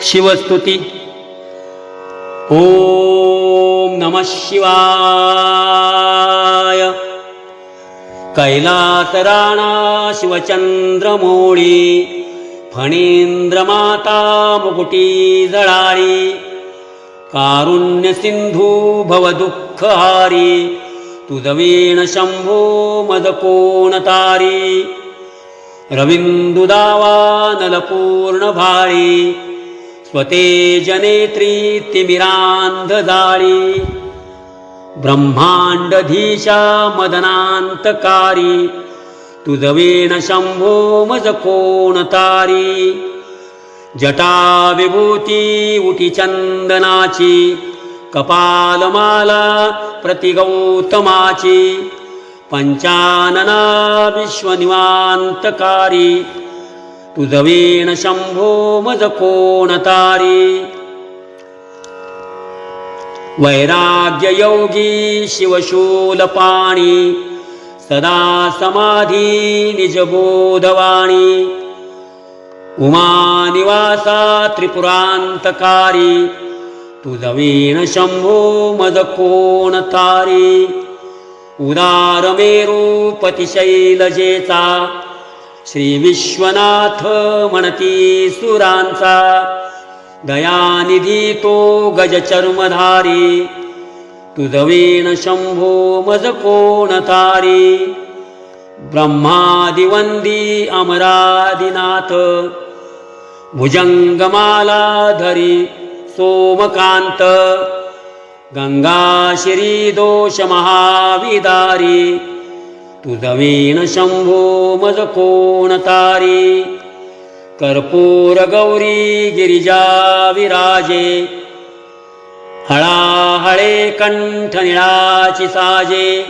शिवस्तुती. ओम नमः शिवाय. कैलासराणा शिवचंद्रमोळी, फणींद्रमाता मुकुटी जळाळी, कारुण्य सिंधू भवदुःखहारी, तुझवीण शंभो मदकोणतारी. रविंदुदावा नलपूर्ण भाळी, स्वतेजनेत्री तिमिरांधदाळी. ब्रह्मांडधीशा मदनांतकारी, तुझवीण शंभो मजकोणतारी. जटा विभूती उटी चंदनाची, कपालमाला प्रतिगौतमाची. पंचानना विश्वनिवांतकारी, तुझवीण शंभो मजकोणतारी. वैराग्ययोगी शिवशूलपाणी, सदा समाधी निजबोधवाणी. उमानिवासा त्रिपुरांतकारी, तुझवीण शंभो मजकोणतारी. उदारमेरूपतिशैलजेचा, श्री विश्वनाथ म्हणती सुरांचा. दयानिधी तो गजचर्मधारी, तुझवीण शंभो मजकोणतारी. ब्रह्मादिवंदी अमरादिनाथ, भुजंगमाला धरी सोमकांत. गंगा श्री दोष महाविदारी, तुझवीण शंभो मजकोणतारी. कर्पूर गौरी गिरिजा विराजे, हळाहळे कंठ निळाची साजे.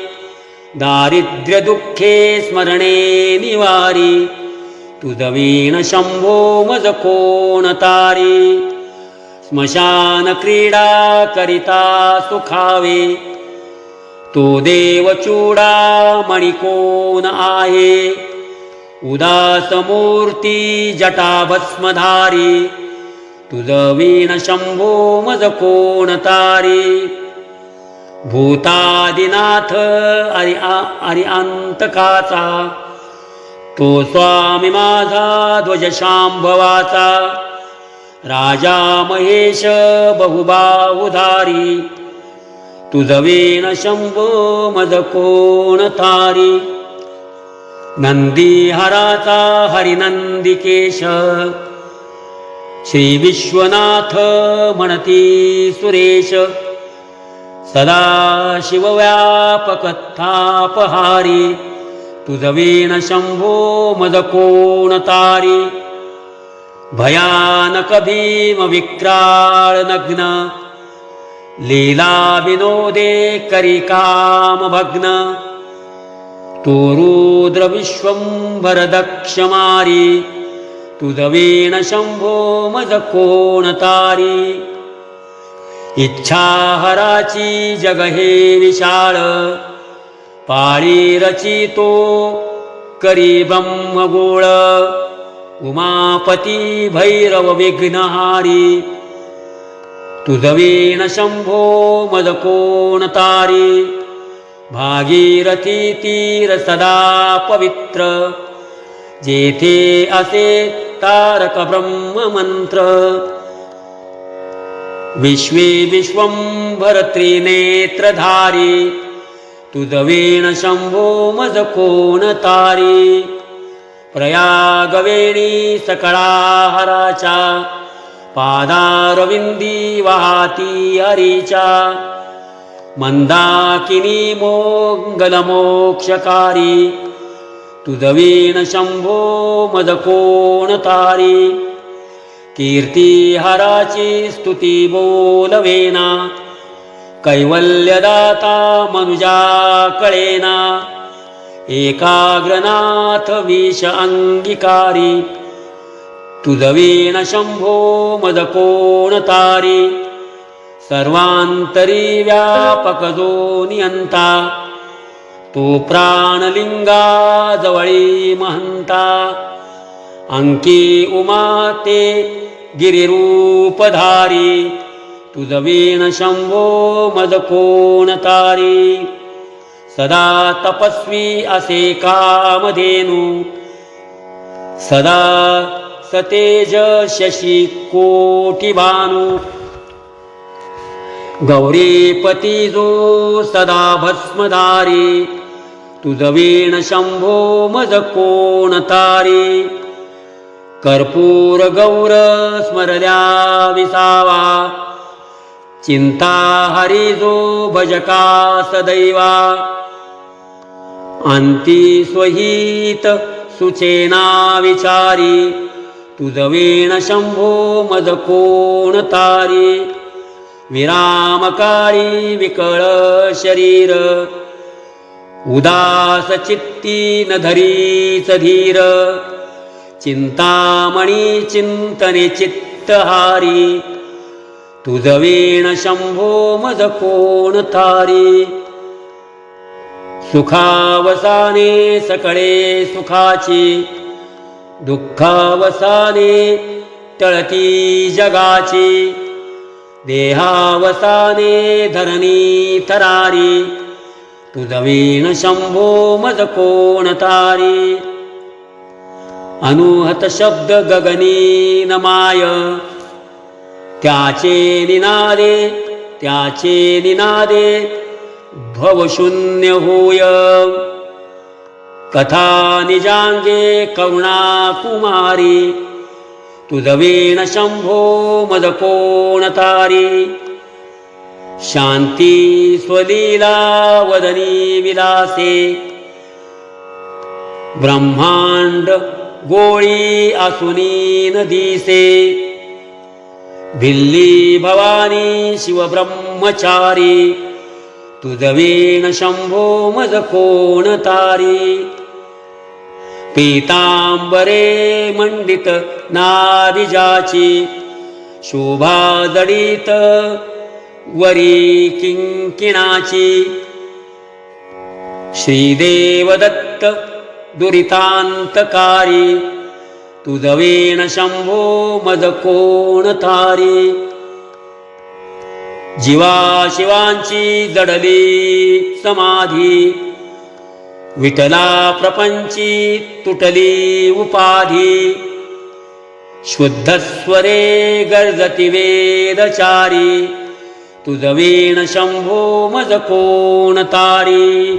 दारिद्र्य दुःखे स्मरणे निवारी, तुझवीण शंभो मजकोणतारी. स्मशान क्रीडा करिता सुखावे, तो देव चूडामणी कोण आहे. उदास मूर्ती जटाभस्मधारी, तुझवीण शंभो मजकोणतारी. भूतादिनाथ अरिअंतकाचा, तो स्वामी माझा ध्वज शांभवाचा. राजा महेश बहुबाहुधारी, तुझवीण शंभो मजकोणतारी. नंदीहराचा हरिनंदिकेश, श्री विश्वनाथ म्हणती सुरेश. सदा शिवव्यापक थापहारी, तुझवीण शंभो मजकोणतारी. भयानक भीम विक्राळ नग्न, लीला विनोदे करी काम भग्न. तू रुद्र विश्वंभर दक्ष मारी, तुझवीण शंभो मजकोणतारी. इच्छाहराची जग हे विशाळ, पाळी रचितो करी ब्रह्मगोळ. उमापती भैरव विघ्नहारी, तुझवीण शंभो मजकोणतारी. भागीरथी तीर सदा पवित्र, जेथे असे तारक ब्रह्ममंत्र. विश्वे विश्वंभर त्रिनेत्रधारी, तुझवीण शंभो मजकोणतारी. प्रयागवेणी सकळाहराच्या, पादारविंदी वाहती हरीच्या. मंदाकिनी मोंगलमोक्षकारी, तुझवीण शंभो मजकोणतारी. कीर्तिहराची स्तुती बोलवेना, कैवल्यदाता मनुजा कळेना. एकाग्रनाथ विष अंगीकारी, तुझवीण शंभो मजकोणतारी. सर्वांतरी व्यापक जो नियंता, तो प्राणलिंगा जवळी महंता. अंकी उमा ते गिरिरूपधारी तुझ वीण शंभो मज कोण तारी सदा तपस्वी असे कामधेनु सदा सतेज शशी कोटी भानु गौरीपती जो सदा भस्मधारी तुझ वीण शंभो मज कोण तारी कर्पूर गौर स्मरल्या विसावा चिंता हरी जो भजका सदैवा अंती स्वहित सुचेना विचारी तुझ वीण शंभो मज कोण तारी विरामकारी विकळ शरीर उदास चित्ती न धरीच धीर चिंतामणी चिंतने चित्तहारी तुझ वीण शंभो मज कोण तारी सुखावसाने सकळे सुखाची दुःखावसाने टळती जगाची देहावसाने धरणी थरारी तुझ वीण शंभो मज कोण तारी अनुहत शब्द गगनी नमाय त्याचे निनादे भवशून्य होय कथा निजांगे करुणा कुमारी तुझ वीण शंभो मज कोण तारी शांती स्वलीला वदनी विलासे ब्रह्मांड गोळी आसुनी न दिसे भिल्ली भवानी शिव ब्रह्मचारी तुझ वीण शंभो मज कोण तारी पीतांबरे मंडित नाभिजाची शोभा जडित वरी किंकिणाची श्रीदेव दत्त दुरितांतकारी तुझ वीण शंभो मज कोण तारी जीवा शिवांची जडली समाधी विठला प्रपंची तुटली उपाधी शुद्ध स्वरे गर्जती वेदचारी तुझ वीण शंभो मज कोण तारी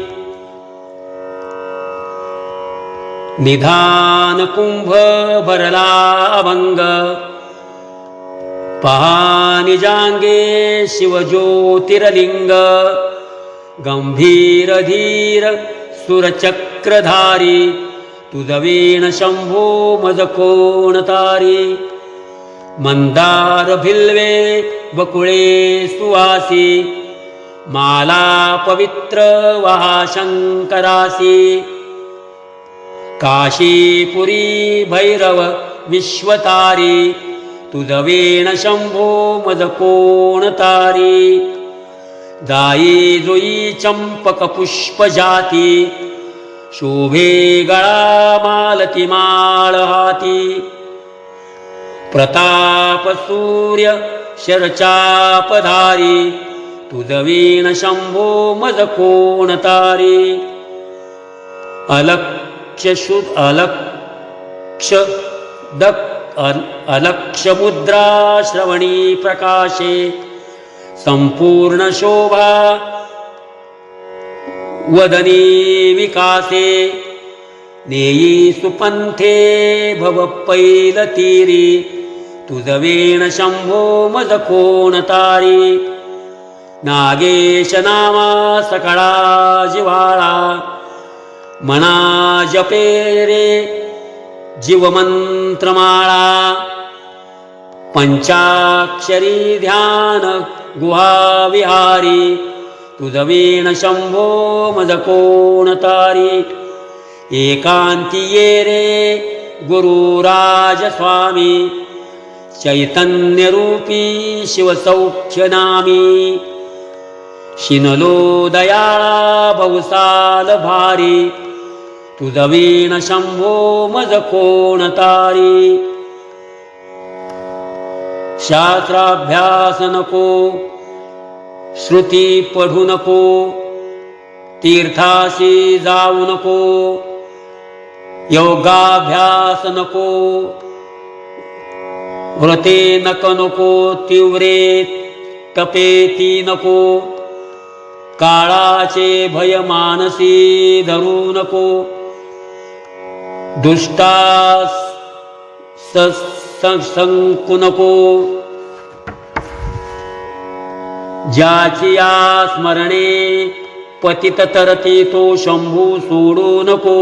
निधान कुंभ भरला अभंग पहा निजांगे शिवज्योतिर्लिंग गंभीर धीर सुरचक्रधारी तुझ वीण शंभो मज कोण तारी मंदार भिल्वे बकुळे सुवासी माला पवित्र वहा शंकरासी काशीपुरी भैरव विश्वतारी तुझ वीण शंभो मज कोण तारी जाई जोई चंपक पुष्प जाती शोभे गळा मालती माळ हाती प्रताप सूर्य शरचापधारी तुझ वीण शंभो मज कोण तारी अलक्ष मुद्रा श्रवणी प्रकाशे संपूर्ण शोभा वदनी विकासे नेयी सुपंथे भव पैल तीरी तुझ वीण शंभो मज कोण तारी नागेश नामा सकळा जिव्हाळा मना जपे रे जीवमंत्रमाळा पंचाक्षरी ध्यान गुहा विहारी तुझ वीण शंभो मज कोण तारी एकांती ये रे गुरुराज स्वामी चैतन्य रूपी शिवसौख्य नामी शिनलो दयाळा भवसाल भारी तुझ वीण शंभो मज कोण तारी शास्त्राभ्यास नको, श्रुती पढू नको, तीर्थाशी जाऊ नको, योगाभ्यास नको, व्रते नको, तीव्रे तपेती नको, काळाचे भय मानसी धरू नको, दुष्टास संकु नको, ज्याची या स्मरणे पतित तरती तो शंभू सोडू नको.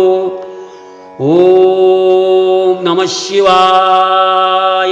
ओम नमः शिवाय.